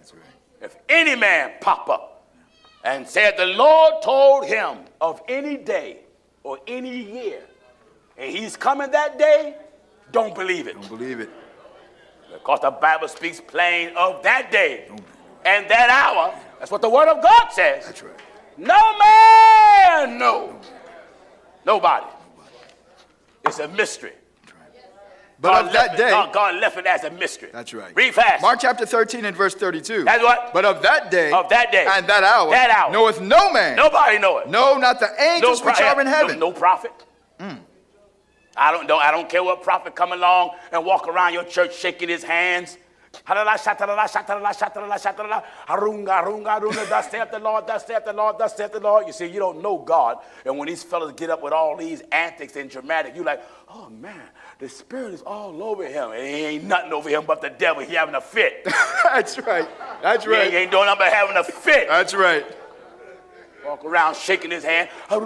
That's right. If any man pop up and said the Lord told him of any day or any year, and he's coming that day, don't believe it. Don't believe it. Because the Bible speaks plain of that day and that hour. That's what the Word of God says. That's right. No man, no. Nobody. It's a mystery. But of that day. God left it as a mystery. That's right. Read fast. Mark chapter 13 and verse 32. That's what? But of that day. Of that day. And that hour. That hour. Knoweth no man. Nobody know it. No, not the angels which are in heaven. No prophet. I don't care what prophet come along and walk around your church shaking his hands. Thus saith the Lord, thus saith the Lord, thus saith the Lord. You see, you don't know God. And when these fellas get up with all these antics and dramatic, you're like, oh man, the Spirit is all over him. And he ain't nothing over him but the devil. He having a fit. That's right. That's right. He ain't doing nothing but having a fit. That's right. Walk around shaking his hand. The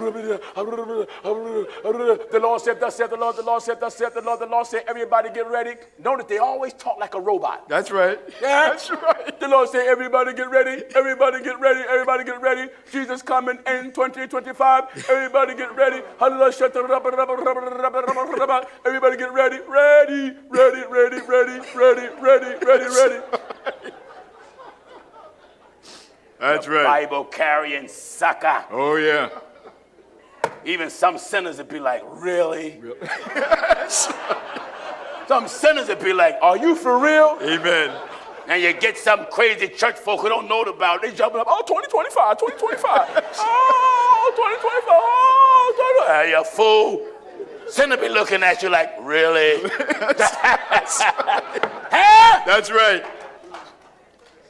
Lord said, thus saith the Lord, the Lord said, thus saith the Lord, the Lord said, everybody get ready. Notice they always talk like a robot. That's right. Yeah? That's right. The Lord said, everybody get ready, everybody get ready, everybody get ready. Jesus coming in 2025. Everybody get ready. Everybody get ready. Ready, ready, ready, ready, ready, ready, ready, ready. That's right. Bible carrying sucker. Oh, yeah. Even some sinners would be like, really? Some sinners would be like, are you for real? Amen. And you get some crazy church folk who don't know about it. They jumping up, oh, 2025, 2025. Oh, 2025, oh, 2025. Hey, you fool. Sinner be looking at you like, really? That's right. Huh? That's right.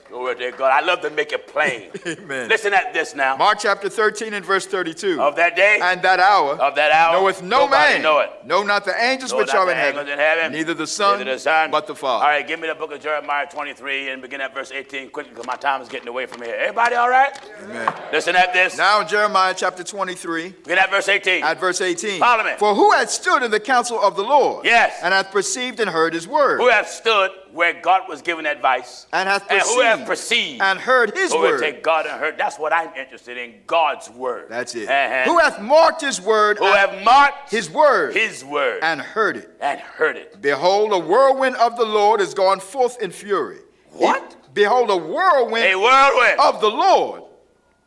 Glory to God. I love to make it plain. Amen. Listen at this now. Mark chapter 13 and verse 32. Of that day. And that hour. Of that hour. Knoweth no man. Know it. No, not the angels which are in heaven. Neither the Son. But the Father. All right, give me the book of Jeremiah 23 and begin at verse 18 quickly because my time is getting away from here. Everybody all right? Amen. Listen at this. Now in Jeremiah chapter 23. Begin at verse 18. At verse 18. Follow me. For who hath stood in the counsel of the Lord? Yes. And hath perceived and heard his word? Who hath stood where God was giving advice? And hath perceived. And who hath perceived? And heard his who word. Who take God and heard. That's what I'm interested in. God's word. That's it. Uh-huh. Who hath marked his word? Who hath marked his word? His word. And heard it. And heard it. Behold, a whirlwind of the Lord is gone forth in fury. What? Behold, a whirlwind of the Lord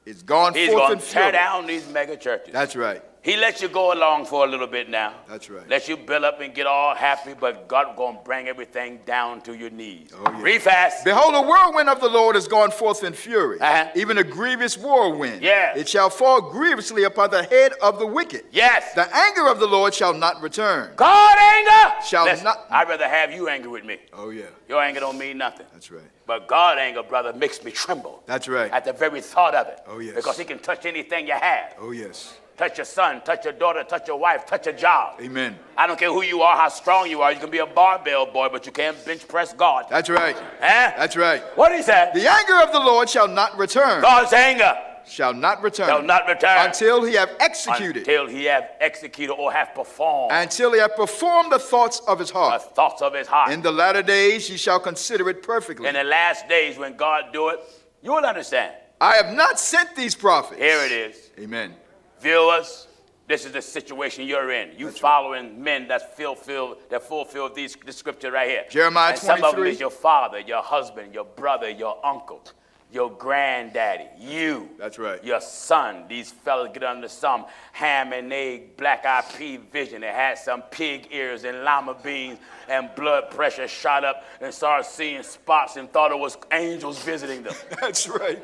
is gone forth in fury. He's going to tear down these mega churches. That's right. He lets you go along for a little bit now. That's right. Let you build up and get all happy, but God going to bring everything down to your knees. Oh, yeah. Read fast. Behold, a whirlwind of the Lord is gone forth in fury, even a grievous whirlwind. Yes. It shall fall grievously upon the head of the wicked. Yes. The anger of the Lord shall not return. God anger shall not. I'd rather have you angry with me. Oh, yeah. Your anger don't mean nothing. That's right. But God anger, brother, makes me tremble. That's right. At the very thought of it. Oh, yes. Because he can touch anything you have. Oh, yes. Touch your son, touch your daughter, touch your wife, touch your job. Amen. I don't care who you are, how strong you are. You can be a barbell boy, but you can't bench press God. That's right. Huh? That's right. What did he say? The anger of the Lord shall not return. God's anger shall not return. Shall not return. Until he have executed. Until he have executed or have performed. Until he have performed the thoughts of his heart. The thoughts of his heart. In the latter days ye shall consider it perfectly. In the last days when God do it, you will understand. I have not sent these prophets. Here it is. Amen. Viewers, this is the situation you're in. You following men that fulfill this scripture right here. Jeremiah 23. Some of them is your father, your husband, your brother, your uncle, your granddaddy, you. That's right. Your son. These fellas get under some ham and egg, black-eyed pea vision. They had some pig ears and lima beans and blood pressure shot up and started seeing spots and thought it was angels visiting them. That's right.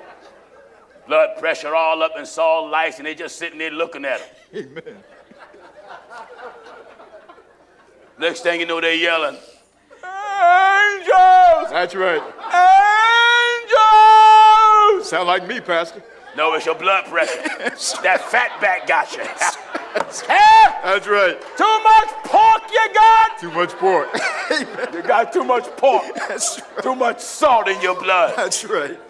Blood pressure all up and saw lights and they just sitting there looking at them. Amen. Next thing you know, they're yelling, angels! That's right. Angels! Sound like me, Pastor. No, it's your blood pressure. That fat back got you. That's right. Too much pork you got? Too much pork. You got too much pork. That's right. Too much salt in your blood. That's right.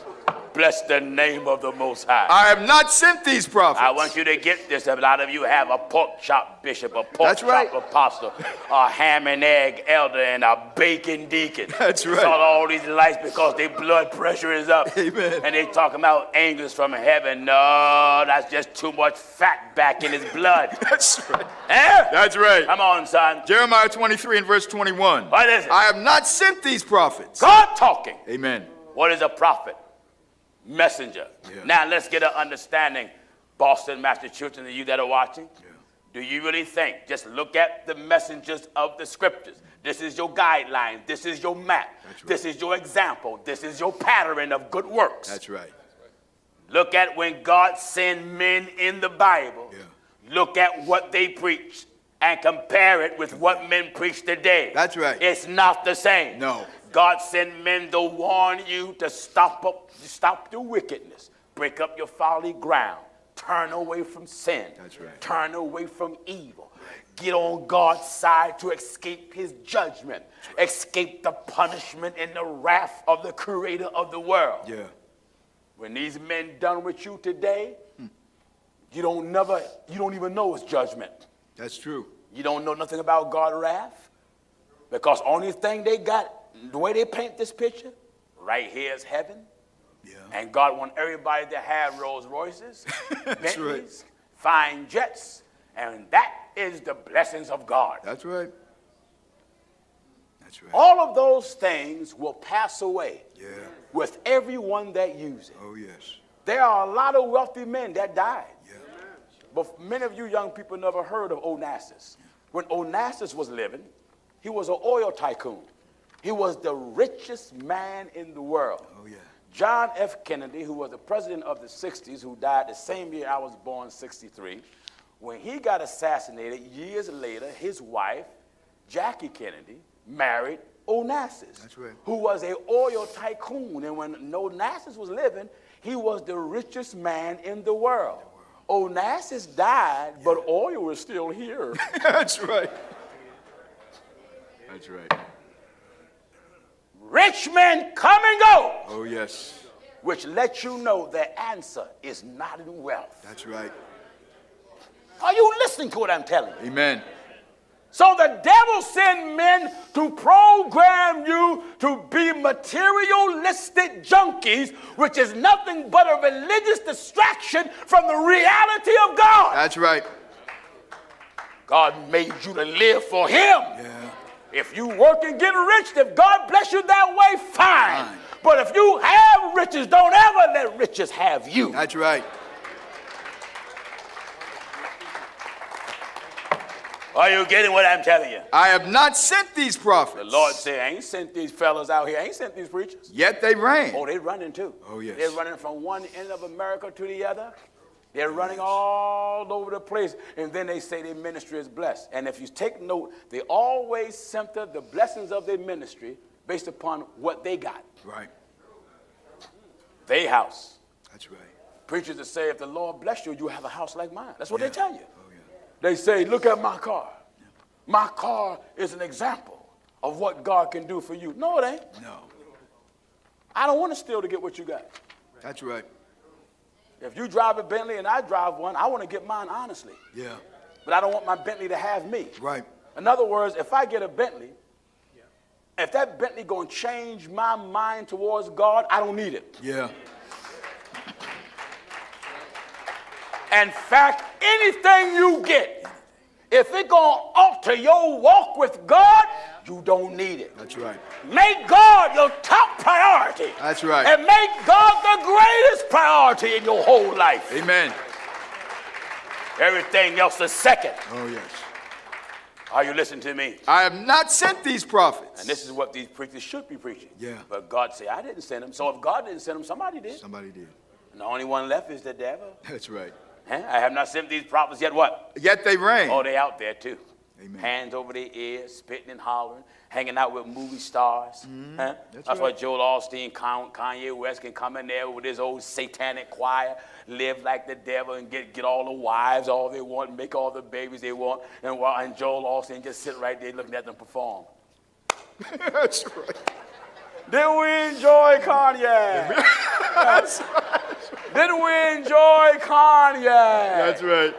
Bless the name of the Most High. I have not sent these prophets. I want you to get this. A lot of you have a pork chop bishop, a pork chop apostle, a ham and egg elder, and a bacon deacon. That's right. Saw all these lights because their blood pressure is up. Amen. And they talking about angels from heaven. No, that's just too much fat back in his blood. That's right. Eh? That's right. Come on, son. Jeremiah 23 and verse 21. What is it? I have not sent these prophets. God talking. Amen. What is a prophet? Messenger. Yeah. Now let's get an understanding, Boston, Massachusetts, and you that are watching. Yeah. Do you really think, just look at the messengers of the scriptures. This is your guideline. This is your map. Right. This is your example. This is your pattern of good works. That's right. Look at when God sent men in the Bible. Yeah. Look at what they preached and compare it with what men preach today. That's right. It's not the same. No. God sent men to warn you to stop your wickedness, break up your folly ground, turn away from sin. That's right. Turn away from evil. Get on God's side to escape his judgment, escape the punishment and the wrath of the creator of the world. Yeah. When these men done with you today, you don't even know it's judgment. That's true. You don't know nothing about God's wrath, because only thing they got, the way they paint this picture, right here is heaven. Yeah. And God wants everybody to have Rolls Royces, Bentleys, right. Fine jets, and that is the blessings of God. That's right. That's right. All of those things will pass away. Yeah. With everyone that uses it. Oh, yes. There are a lot of wealthy men that died. Yeah. But many of you young people never heard of Onassis. When Onassis was living, he was an oil tycoon. He was the richest man in the world. Oh, yeah. John F. Kennedy, who was the president of the 60s, who died the same year I was born, 63, when he got assassinated years later, his wife, Jackie Kennedy, married Onassis, that's right. who was an oil tycoon. And when Onassis was living, he was the richest man in the world. Onassis died, yeah. But oil was still here. That's right. That's right. Rich men come and go. Oh, yes. Which lets you know the answer is not in wealth. That's right. Are you listening to what I'm telling you? Amen. So the devil sent men to program you to be materialistic junkies, which is nothing but a religious distraction from the reality of God. That's right. God made you to live for him. Yeah. If you work and get rich, if God bless you that way, fine. But if you have riches, don't ever let riches have you. That's right. Are you getting what I'm telling you? I have not sent these prophets. The Lord said, I ain't sent these fellas out here. I ain't sent these preachers. Yet they reign. Oh, they're running too. Oh, yes. They're running from one end of America to the other. They're running all over the place. And then they say their ministry is blessed. And if you take note, they always center the blessings of their ministry based upon what they got. Right. Their house. That's right. Preachers that say, if the Lord bless you, you have a house like mine. That's what they tell you. Oh, yeah. They say, look at my car. My car is an example of what God can do for you. No, it ain't. No. I don't want to steal to get what you got. That's right. If you drive a Bentley and I drive one, I want to get mine honestly. Yeah. But I don't want my Bentley to have me. Right. In other words, if I get a Bentley, if that Bentley going to change my mind towards God, I don't need it. Yeah. In fact, anything you get, if it going to alter your walk with God, you don't need it. That's right. Make God your top priority. That's right. And make God the greatest priority in your whole life. Amen. Everything else is second. Oh, yes. Are you listening to me? I have not sent these prophets. And this is what these preachers should be preaching. Yeah. But God said, I didn't send them. So if God didn't send them, somebody did. Somebody did. And the only one left is the devil. That's right. Huh? I have not sent these prophets yet what? Yet they reign. Oh, they out there too. Amen. Hands over their ears, spitting and hollering, hanging out with movie stars. Mm-hmm. Huh? That's why Joel Osteen, Kanye West can come in there with his old satanic choir, live like the devil and get all the wives, all they want, make all the babies they want, and Joel Osteen just sit right there looking at them perform. That's right. Did we enjoy Kanye? Didn't we enjoy Kanye? That's right.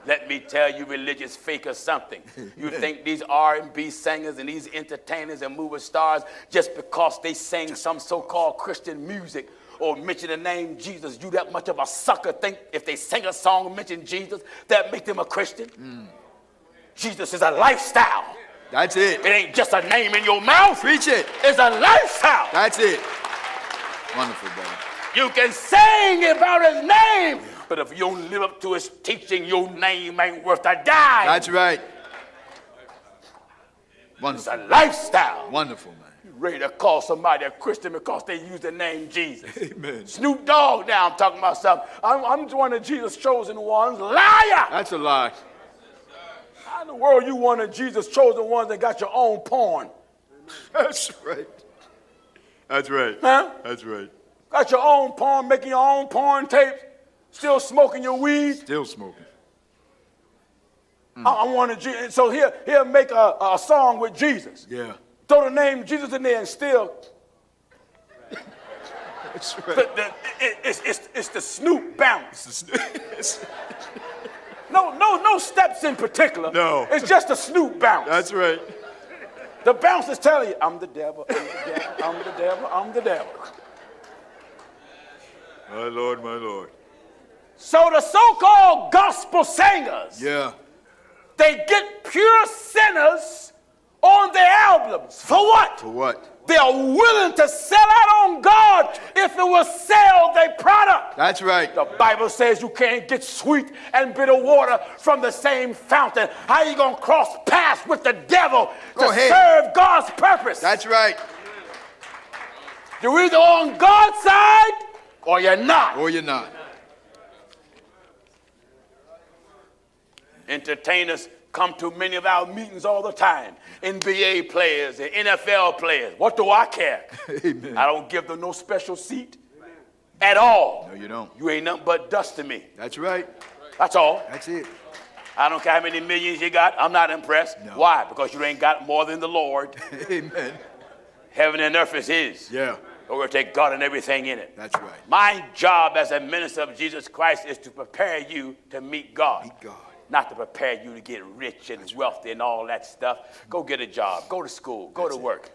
Let me tell you, religious fakers, something. You think these R&B singers and these entertainers and movie stars, just because they sing some so-called Christian music or mention the name Jesus, you that much of a sucker think if they sing a song and mention Jesus, that make them a Christian? Jesus is a lifestyle. That's it. It ain't just a name in your mouth. Preach it. It's a lifestyle. That's it. Wonderful, brother. You can sing about his name, but if you don't live up to his teaching, your name ain't worth a dime. That's right. It's Wonderful. a lifestyle. Wonderful, man. You ready to call somebody a Christian because they use the name Jesus? Amen. Snoop Dogg now, I'm talking about something. I'm one of Jesus' chosen ones. Liar! That's a lie. How in the world you one of Jesus' chosen ones that got your own porn? That's right. That's right. Huh? That's right. Got your own porn, making your own porn tapes, still smoking your weed. Still smoking. I want to Jesus. So he'll make a song with Jesus. Yeah. Throw the name Jesus in there and still. That's right. It's the Snoop bounce. No steps in particular. No. It's just a Snoop bounce. That's right. The bounce is telling you, I'm the devil, I'm the devil, I'm the devil, I'm the devil. My Lord, my Lord. So the so-called gospel singers, Yeah. they get pure sinners on their albums. For what? For what? They are willing to sell out on God if it will sell their product. That's right. The Bible says you can't get sweet and bitter water from the same fountain. How you going to cross paths with the devil to serve God's purpose? That's right. You're either on God's side or you're not. Or you're not. Entertainers come to many of our meetings all the time. NBA players and NFL players. What do I care? Amen. I don't give them no special seat at all. No, you don't. You ain't nothing but dust to me. That's right. That's all. That's it. I don't care how many millions you got. I'm not impressed. No. Why? Because you ain't got more than the Lord. Amen. Heaven and earth is his. Yeah. We're going to take God and everything in it. That's right. My job as a minister of Jesus Christ is to prepare you to meet God. Meet God. Not to prepare you to get rich and wealthy and all that stuff. Go get a job. Go to school. Go to work.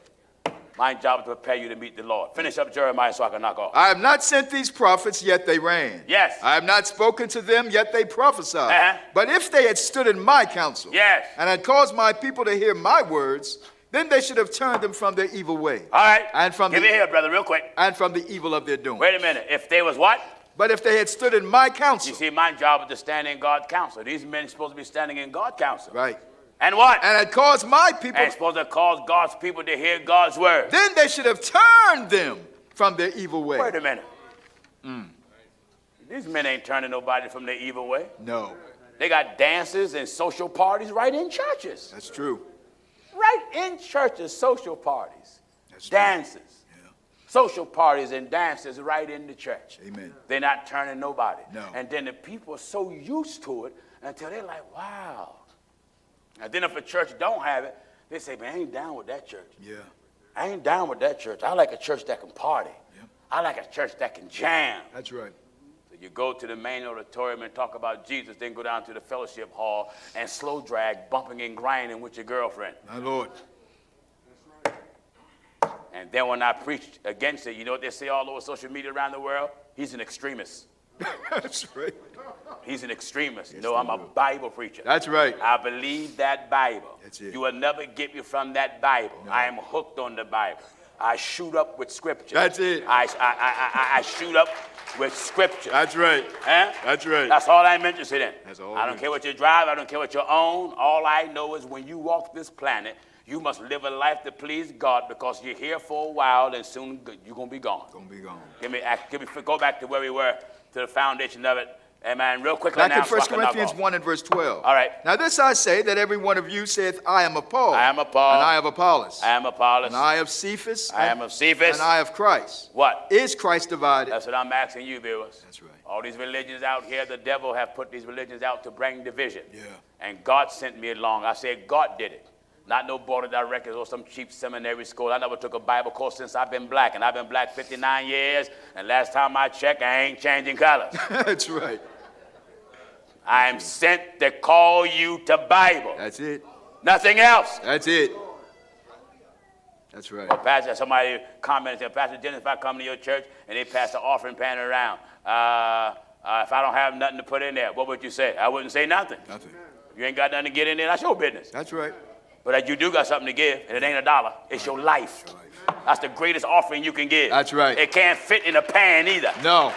My job is to prepare you to meet the Lord. Finish up Jeremiah so I can knock off. I have not sent these prophets, yet they ran. Yes. I have not spoken to them, yet they prophesied. Uh-huh. But if they had stood in my counsel, Yes. and had caused my people to hear my words, then they should have turned them from their evil way. All right. And from Give the, me here, brother, real quick. and from the evil of their doing. Wait a minute. If they was what? But if they had stood in my counsel. You see, my job is to stand in God's counsel. These men are supposed to be standing in God's counsel. Right. And what? And had caused my people. And supposed to cause God's people to hear God's word. Then they should have turned them from their evil way. Wait a minute. These men ain't turning nobody from their evil way. No. They got dances and social parties right in churches. That's true. Right in churches, social parties. That's true. Dances. Yeah. Social parties and dances right in the church. Amen. They're not turning nobody. No. And then the people are so used to it until they're like, wow. And then if a church don't have it, they say, man, I ain't down with that church. Yeah. I ain't down with that church. I like a church that can party. Yep. I like a church that can jam. That's right. So you go to the main auditorium and talk about Jesus, then go down to the fellowship hall and slow drag, bumping and grinding with your girlfriend. My Lord. And then when I preach against it, you know what they say all over social media around the world? He's an extremist. That's right. He's an extremist. Yes, No, I'm a Bible preacher. That's right. I believe that Bible. That's it. You will never get me from that Bible. No. I am hooked on the Bible. I shoot up with Scripture. That's it. I shoot up with Scripture. That's right. Huh? That's right. That's all I'm interested in. That's all I don't it care is. what you drive. I don't care what you own. All I know is when you walk this planet, you must live a life to please God because you're here for a while and soon you're going to be gone. Gonna be gone. Go back to where we were, to the foundation of it. Amen. Real quickly Back now. in 1 so I can knock Corinthians off. 1 and verse 12. All right. Now this I say, that every one of you saith, I am of Paul. I am of Paul. And I of Apollos. I am Apollos. And I of Cephas. I am of Cephas. And I of Christ. What? Is Christ divided? That's what I'm asking you, viewers. That's right. All these religions out here, the devil have put these religions out to bring division. Yeah. And God sent me along. I said, God did it. Not no board of directors or some cheap seminary school. I never took a Bible course since I've been black, and I've been black 59 years, and last time I checked, I ain't changing colors. That's right. I am sent to call you to Bible. That's it. Nothing else. That's it. That's right. Or Pastor, somebody commented, said, Pastor Jennings, if I come to your church and they pass the offering pan around, if I don't have nothing to put in there, what would you say? I wouldn't say nothing. Nothing. You ain't got nothing to get in there, that's your business. That's right. But you do got something to give, and it ain't $1. It's your life. That's the greatest offering you can give. That's right. It can't fit in a pan either. No.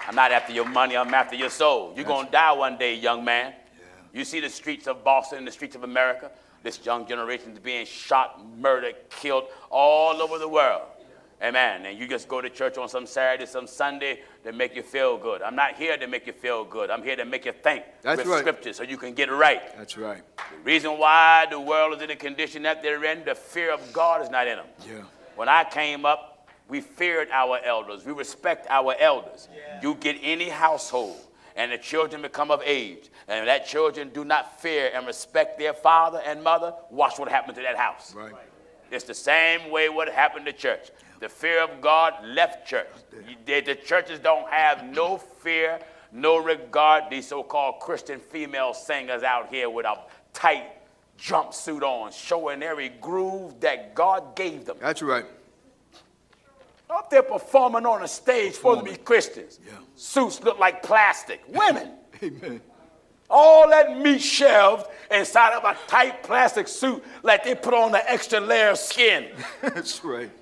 I'm not after your money, I'm after your soul. You're going to die one day, young man. Yeah. You see the streets of Boston, the streets of America. This young generation is being shot, murdered, killed all over the world. Amen. And you just go to church on some Saturday, some Sunday to make you feel good. I'm not here to make you feel good. I'm here to make you think with scripture so you can get it right. That's right. The reason why the world is in the condition that they're in, the fear of God is not in them. Yeah. When I came up, we feared our elders. We respect our elders. Yeah. You get any household and the children become of age, and that children do not fear and respect their father and mother, watch what happens to that house. Right. It's the same way what happened to church. The fear of God left church. The churches don't have no fear, no regard. These so-called Christian female singers out here with a tight jumpsuit on, showing every groove that God gave them. That's right. Up there performing on a stage, supposed to be Christians. Yeah. Suits look like plastic. Women. Amen. All that meat shelved inside of a tight plastic suit like they put on an extra layer of skin. That's right.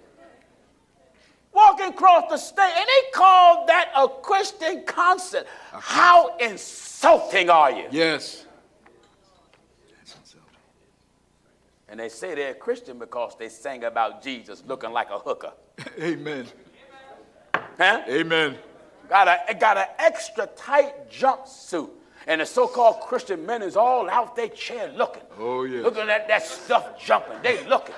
Walking across the stage, and they call that a Christian concert. How insulting are you? Yes. That's insulting. And they say they're Christian because they sang about Jesus looking like a hooker. Amen. Huh? Amen. Got an extra tight jumpsuit. And the so-called Christian men is all out their chair looking. Oh, yeah. Looking at that stuff jumping. They looking.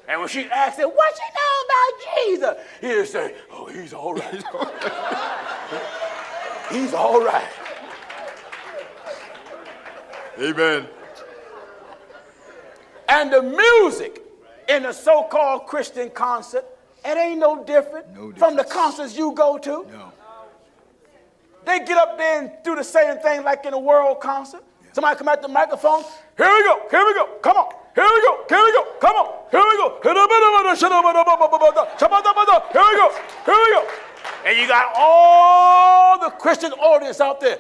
And when she asked him, what you know about Jesus? He'll say, oh, he's all right. He's all right. Amen. And the music in the so-called Christian concert, it ain't no different from the concerts you go to. No. They get up there and do the same thing like in a world concert. Yeah. Somebody come at the microphone. Here we go. Come on. Here we go. Come on. Here we go. Here we go. And you got all the Christian audience out there.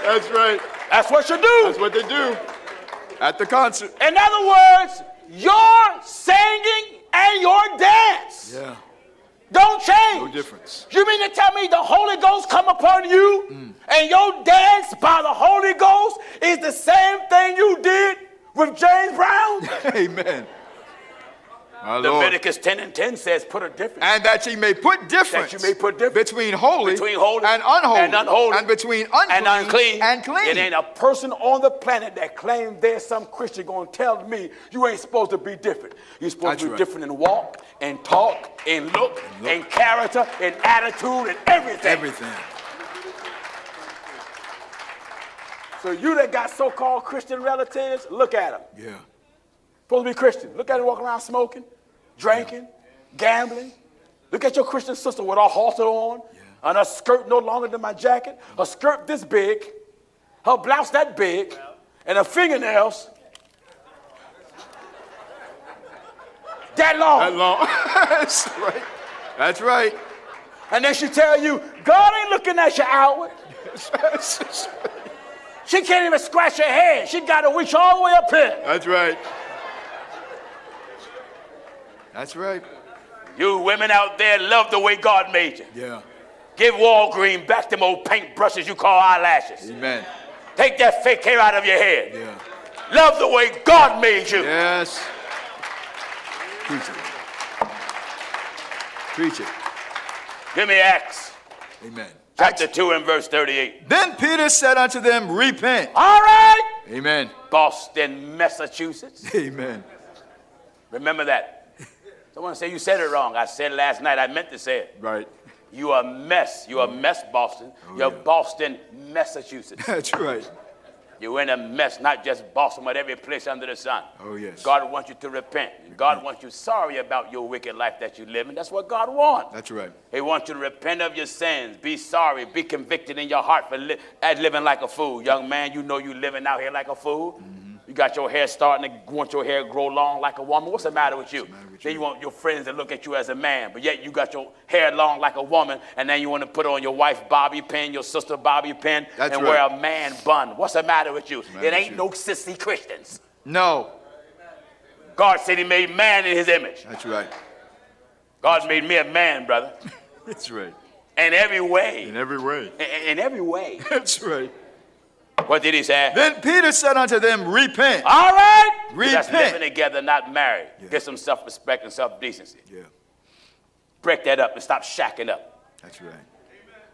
That's right. That's what you do. That's what they do at the concert. In other words, your singing and your dance don't change. No difference. You mean to tell me the Holy Ghost come upon you and your dance by the Holy Ghost is the same thing you did with James Brown? Amen. Leviticus 10:10 says put a difference. And that ye may put difference, between holy and unholy, and between unclean and clean. It ain't a person on the planet that claims there's some Christian going to tell me you ain't supposed to be different. You're supposed to be different in walk, in talk, in look, in character, in attitude, and everything. Everything. So you that got so-called Christian relatives, look at them. Yeah. Supposed to be Christian. Look at them walking around smoking, drinking, gambling. Look at your Christian sister with her halter on, and her skirt no longer than my jacket, her skirt this big, her blouse that big, and her fingernails that long. That long. That's right. That's right. And then she tell you, God ain't looking at your outward. She can't even scratch her head. She got to reach all the way up here. That's right. That's right. You women out there love the way God made you. Yeah. Give Walgreen back them old paint brushes you call eyelashes. Amen. Take that fake hair out of your head. Yeah. Love the way God made you. Yes. Preach it. Preach it. Give me Acts. Amen. Chapter 2 and verse 38. Then Peter said unto them, repent. All right. Amen. Boston, Massachusetts. Amen. Remember that. Someone say you said it wrong. I said it last night. I meant to say it. Right. You are a mess. You're a mess, Boston. You're Boston, Massachusetts. That's right. You're in a mess, not just Boston, but every place under the sun. Oh, yes. God wants you to repent. God wants you sorry about your wicked life that you live in. That's what God wants. That's right. He wants you to repent of your sins. Be sorry. Be convicted in your heart for living like a fool. Young man, you know you living out here like a fool. Mm-hmm. You got your hair starting to want your hair to grow long like a woman. What's the matter with you? Then you want your friends to look at you as a man, but yet you got your hair long like a woman, and then you want to put on your wife bobby pin, your sister bobby pin, and wear a man bun. What's the matter with you? It ain't no sissy Christians. No. God said he made man in his image. That's right. God made me a man, brother. That's right. In every way. In every way. In every way. That's right. What did he say? Then Peter said unto them, repent. All right. Repent. That's living together, not married. Yeah. Get some self-respect and self-decency. Yeah. Break that up and stop shacking up. That's right.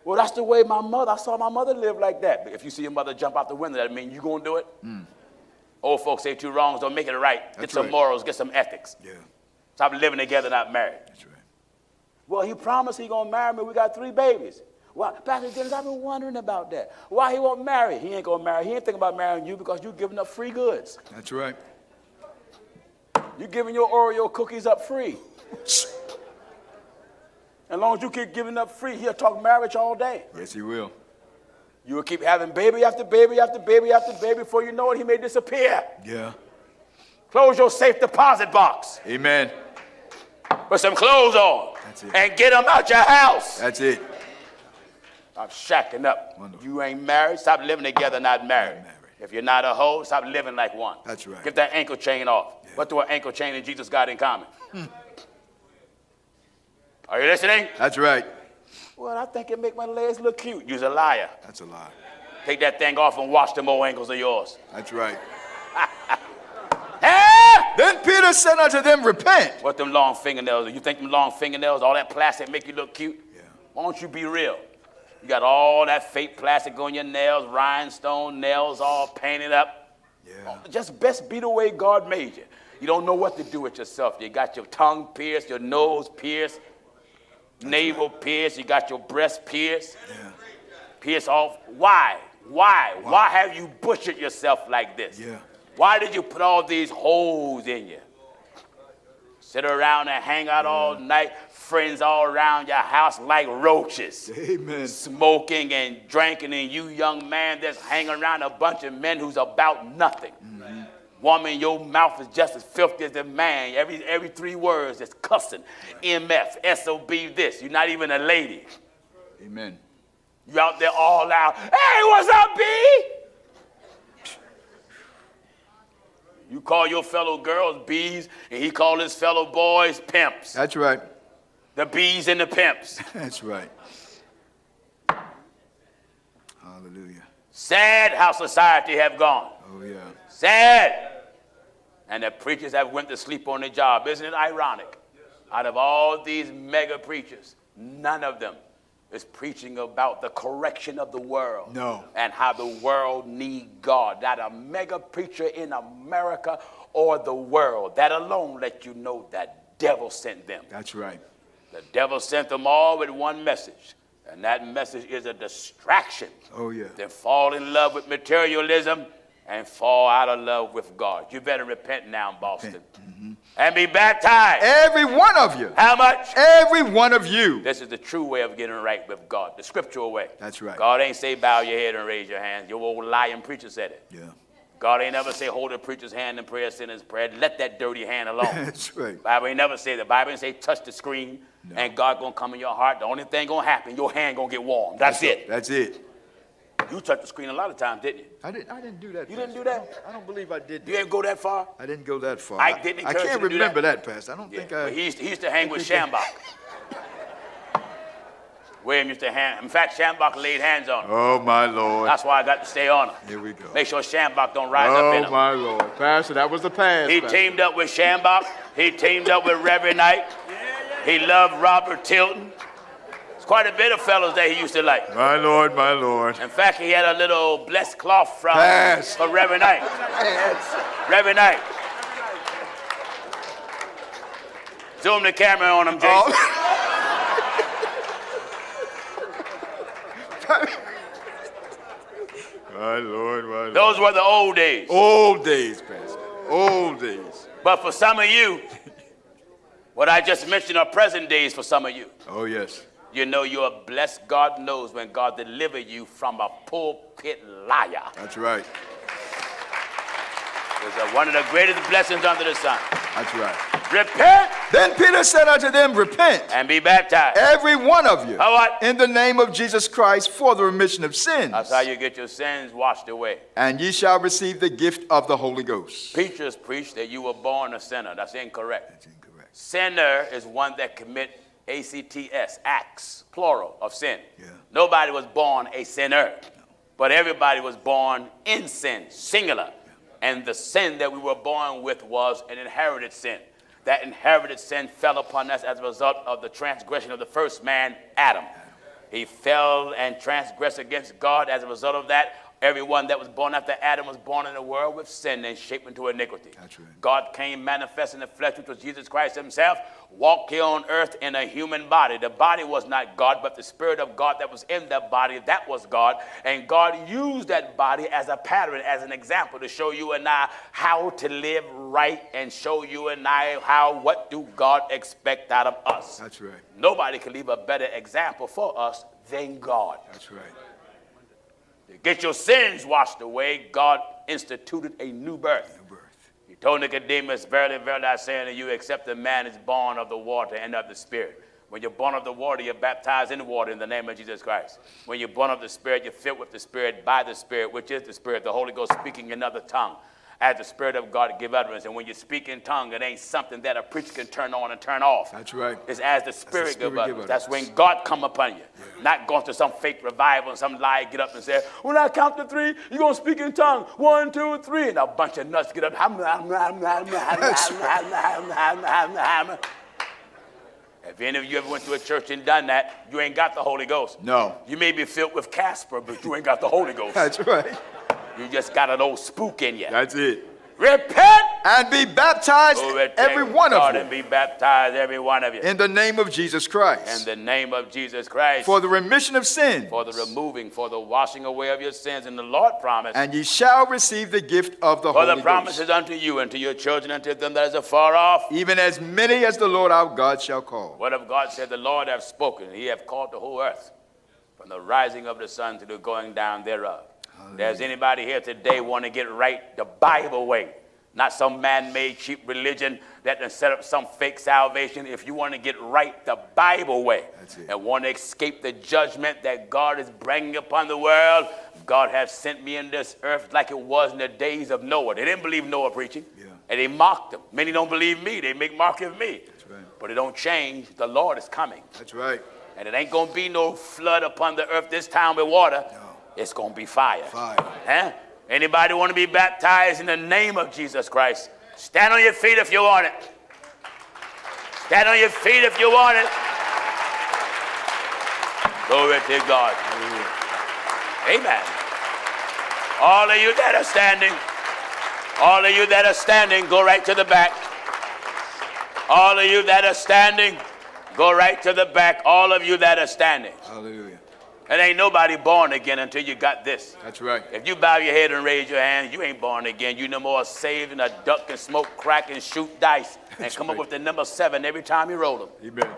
Well, that's the way I saw my mother live like that. But if you see your mother jump out the window, that means you going to do it? Mm. Old folks say two wrongs don't make it right. Get some morals, get some ethics. Yeah. Stop living together, not married. That's right. Well, he promised he going to marry me. We got 3 babies. Why? Pastor Jennings, I've been wondering about that. Why he won't marry? He ain't going to marry. He ain't thinking about marrying you because you're giving up free goods. That's right. You're giving your Oreo cookies up free. As long as you keep giving up free, he'll talk marriage all day. Yes, he will. You will keep having baby after baby after baby after baby. Before you know it, he may disappear. Yeah. Close your safe deposit box. Amen. Put some clothes on. That's it. And get them out your house. That's it. Stop shacking up. Wonderful. You ain't married. Stop living together, not married. Not married. If you're not a hoe, stop living like one. That's right. Get that ankle chain off. Yeah. What do an ankle chain and Jesus got in common? Are you listening? That's right. Well, I think it make my legs look cute. You're a liar. That's a lie. Take that thing off and wash them old ankles of yours. That's right. Hey! Then Peter said unto them, repent. What them long fingernails? You think them long fingernails, all that plastic make you look cute? Yeah. Why don't you be real? You got all that fake plastic on your nails, rhinestone nails all painted up. Yeah. Just best be the way God made you. You don't know what to do with yourself. You got your tongue pierced, your nose pierced, navel pierced, you got your breast pierced. Yeah. Pierced off. Why? Why have you butchered yourself like this? Yeah. Why did you put all these holes in you? Sit around and hang out all night, friends all around your house like roaches. Amen. Smoking and drinking, and you, young man, that's hanging around a bunch of men who's about nothing. Mm-hmm. Woman, your mouth is just as filthy as the man. Every 3 words is cussing. MF, SOB this. You're not even a lady. Amen. You out there all out. Hey, what's up, B? You call your fellow girls B's, and he call his fellow boys pimps. That's right. The B's and the pimps. That's right. Hallelujah. Sad how society have gone. Oh, yeah. Sad. And the preachers have went to sleep on the job. Isn't it ironic? Out of all these mega preachers, none of them is preaching about the correction of the world. No. And how the world need God. Not a mega preacher in America or the world. That alone let you know that devil sent them. That's right. The devil sent them all with one message. And that message is a distraction. Oh, yeah. They fall in love with materialism and fall out of love with God. You better repent now, Boston. Mm-hmm. And be baptized. Every one of you. How much? Every one of you. This is the true way of getting right with God, the scriptural way. That's right. God ain't say bow your head and raise your hands. Your old lying preacher said it. Yeah. God ain't never say hold the preacher's hand in prayer, sinner's prayer. Let that dirty hand alone. That's right. Bible ain't never say that. Bible ain't say touch the screen and God gonna come in your heart. The only thing gonna happen, your hand gonna get warm. That's it. That's it. You touched the screen a lot of times, didn't you? I didn't do that. You didn't do that? I don't believe I did that. You didn't go that far? I didn't go that far. Ike didn't encourage I can't you to do remember that? Pastor. I don't think Well, he used to hang with Shambach. William used to hang. In fact, Shambach laid hands on him. Oh, my Lord. That's why I got to stay on him. Here we go. Make sure Shambach don't rise up in him. Oh, my Lord. Pastor, that was the past. He Pastor. teamed up with Shambach. He teamed up with Reverend Knight. He loved Robert Tilton. There's quite a bit of fellows that he used to like. My Lord, my Lord. In fact, he had a little blessed cloth for Reverend Knight. Reverend Knight. Zoom the camera on him, Jason. My Lord, my Lord. Those were the old days. Old days, Pastor. Old days. But for some of you, what I just mentioned are present days for some of you. Oh, yes. You know you're blessed. God knows when God delivered you from a pulpit liar. That's right. It's one of the greatest blessings under the sun. That's right. Repent. Then Peter said unto them, repent. And be baptized. Every one of you. How what? In the name of Jesus Christ for the remission of sins. That's how you get your sins washed away. And ye shall receive the gift of the Holy Ghost. Preachers preach that you were born a sinner. That's incorrect. That's incorrect. Sinner is one that commit ACTS, acts, plural of sin. Yeah. Nobody was born a sinner, but everybody was born in sin, singular. And the sin that we were born with was an inherited sin. That inherited sin fell upon us as a result of the transgression of the first man, Adam. He fell and transgressed against God. As a result of that, everyone that was born after Adam was born in the world with sin and shaped into iniquity. That's right. God came manifest in the flesh, which was Jesus Christ himself, walked here on earth in a human body. The body was not God, but the Spirit of God that was in that body, that was God. And God used that body as a pattern, as an example to show you and I how to live right and show you and I what do God expect out of us. That's right. Nobody can leave a better example for us than God. That's right. To get your sins washed away, God instituted a new birth. New birth. He told Nicodemus, verily, verily, I say unto you, except a man is born of the water and of the Spirit. When you're born of the water, you're baptized in the water in the name of Jesus Christ. When you're born of the Spirit, you're filled with the Spirit by the Spirit, which is the Spirit, the Holy Ghost speaking in another tongue. As the Spirit of God give utterance. And when you speak in tongue, it ain't something that a preacher can turn on and turn off. That's right. It's as the Spirit give utterance. That's when utterance. God come upon you. Yeah. Not going to some fake revival and some lie get up and say, when I count to three, you're going to speak in tongue. 1, 2, 3. And a bunch of nuts get up. If any of you ever went to a church and done that, you ain't got the Holy Ghost. No. You may be filled with Casper, but you ain't got the Holy Ghost. That's right. You just got an old spook in you. That's it. Repent and be baptized, every one of you. And be baptized, every one of you. In the name of Jesus Christ. In the name of Jesus Christ. For the remission of sins. For the removing, for the washing away of your sins. And the Lord promised. And ye shall receive the gift of the Holy Ghost. For the promise is unto you and to your children and to them that is afar off. Even as many as the Lord our God shall call. What if God said, the Lord hath spoken, and he hath called the whole earth, from the rising of the sun to the going down thereof. There's anybody here today want to get right the Bible way, not some man-made cheap religion that can set up some fake salvation. If you want to get right the Bible way and want to escape the judgment that God is bringing upon the world, God has sent me in this earth like it was in the days of Noah. They didn't believe Noah preaching, and they mocked him. Many don't believe me. They make mockery of me. That's right. But it don't change. The Lord is coming. That's right. And it ain't going to be no flood upon the earth this time with water. No. It's going to be fire. Fire. Huh? Anybody want to be baptized in the name of Jesus Christ? Stand on your feet if you want it. Stand on your feet if you want it. Glory to God. Amen. All of you that are standing, go right to the back. All of you that are standing, go right to the back. All of you that are standing. Hallelujah. And ain't nobody born again until you got this. That's right. If you bow your head and raise your hand, you ain't born again. You no more saved than a duck and smoke crack and shoot dice and come up with the number 7 every time you roll them. Amen.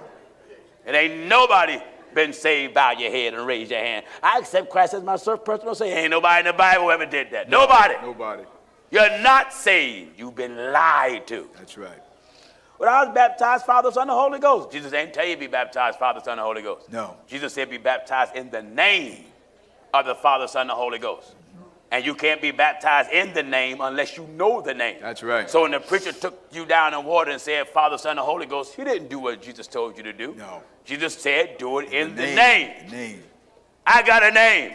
It ain't nobody been saved. Bow your head and raise your hand. I accept Christ as my personal Savior. Ain't nobody in the Bible ever did that. No, nobody. Nobody. You're not saved. You've been lied to. That's right. When I was baptized, Father, Son, and Holy Ghost. Jesus ain't tell you to be baptized, Father, Son, and Holy Ghost. No. Jesus said be baptized in the name of the Father, Son, and Holy Ghost. And you can't be baptized in the name unless you know the name. That's right. So when the preacher took you down in water and said, Father, Son, and Holy Ghost, he didn't do what Jesus told you to do. No. Jesus said, do it in the name. The name. I got a name.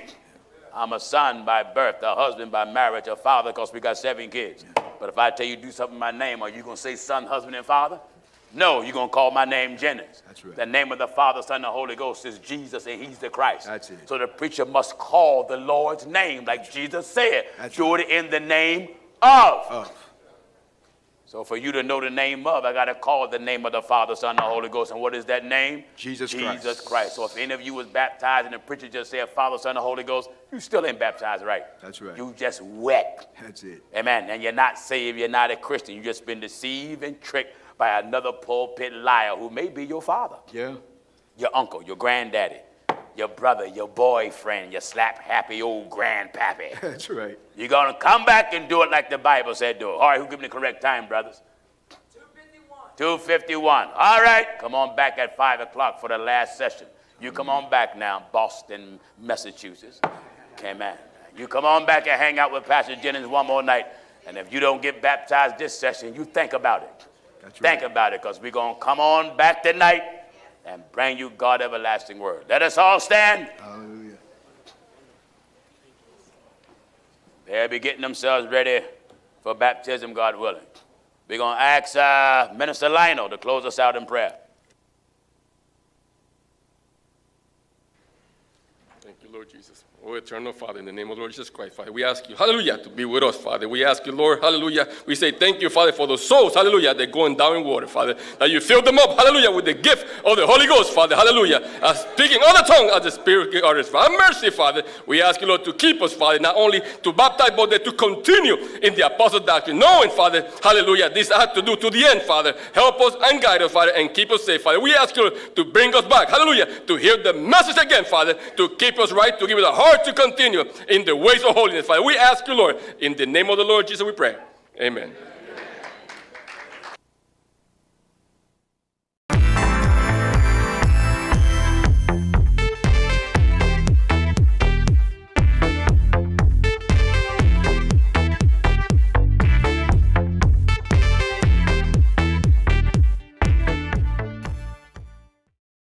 I'm a son by birth, a husband by marriage, a father because we got 7 kids. But if I tell you do something in my name, are you going to say son, husband, and father? No, you're going to call my name Jennings. That's right. The name of the Father, Son, and the Holy Ghost is Jesus, and he's the Christ. That's it. So the preacher must call the Lord's name, like Jesus said. That's do it in the name of. So for you to know the name of, I got to call the name of the Father, Son, and the Holy Ghost. And what is that name? Jesus Christ. Jesus Christ. So if any of you was baptized and the preacher just said Father, Son, and the Holy Ghost, you still ain't baptized right. That's right. You just wet. That's it. Amen. And you're not saved. You're not a Christian. You just been deceived and tricked by another pulpit liar who may be your father. Yeah. Your uncle, your granddaddy, your brother, your boyfriend, your slap-happy old grandpappy. That's right. You're going to come back and do it like the Bible said do it. All right, who give me the correct time, brothers? 2:51. All right, come on back at 5 o'clock for the last session. You come on back now, Boston, Massachusetts. Amen. You come on back and hang out with Pastor Jennings one more night. And if you don't get baptized this session, you think about it. That's right. Think about it, because we're going to come on back tonight and bring you God's everlasting word. Let us all stand. Hallelujah. They'll be getting themselves ready for baptism, God willing. We're going to ask Minister Lionel to close us out in prayer. Thank you, Lord Jesus. Oh, eternal Father, in the name of the Lord Jesus Christ, Father, we ask you, hallelujah, to be with us, Father. We ask you, Lord, hallelujah. We say thank you, Father, for those souls, hallelujah, they're going down in water, Father, that you fill them up, hallelujah, with the gift of the Holy Ghost, Father, hallelujah, speaking on the tongue as the Spirit gives others. Have mercy, Father. We ask you, Lord, to keep us, Father, not only to baptize, but to continue in the apostle doctrine, knowing, Father, hallelujah, this I have to do to the end, Father. Help us and guide us, Father, and keep us safe, Father. We ask you, Lord, to bring us back, hallelujah, to hear the message again, Father, to keep us right, to give us a heart to continue in the ways of holiness, Father. We ask you, Lord, in the name of the Lord Jesus we pray. Amen.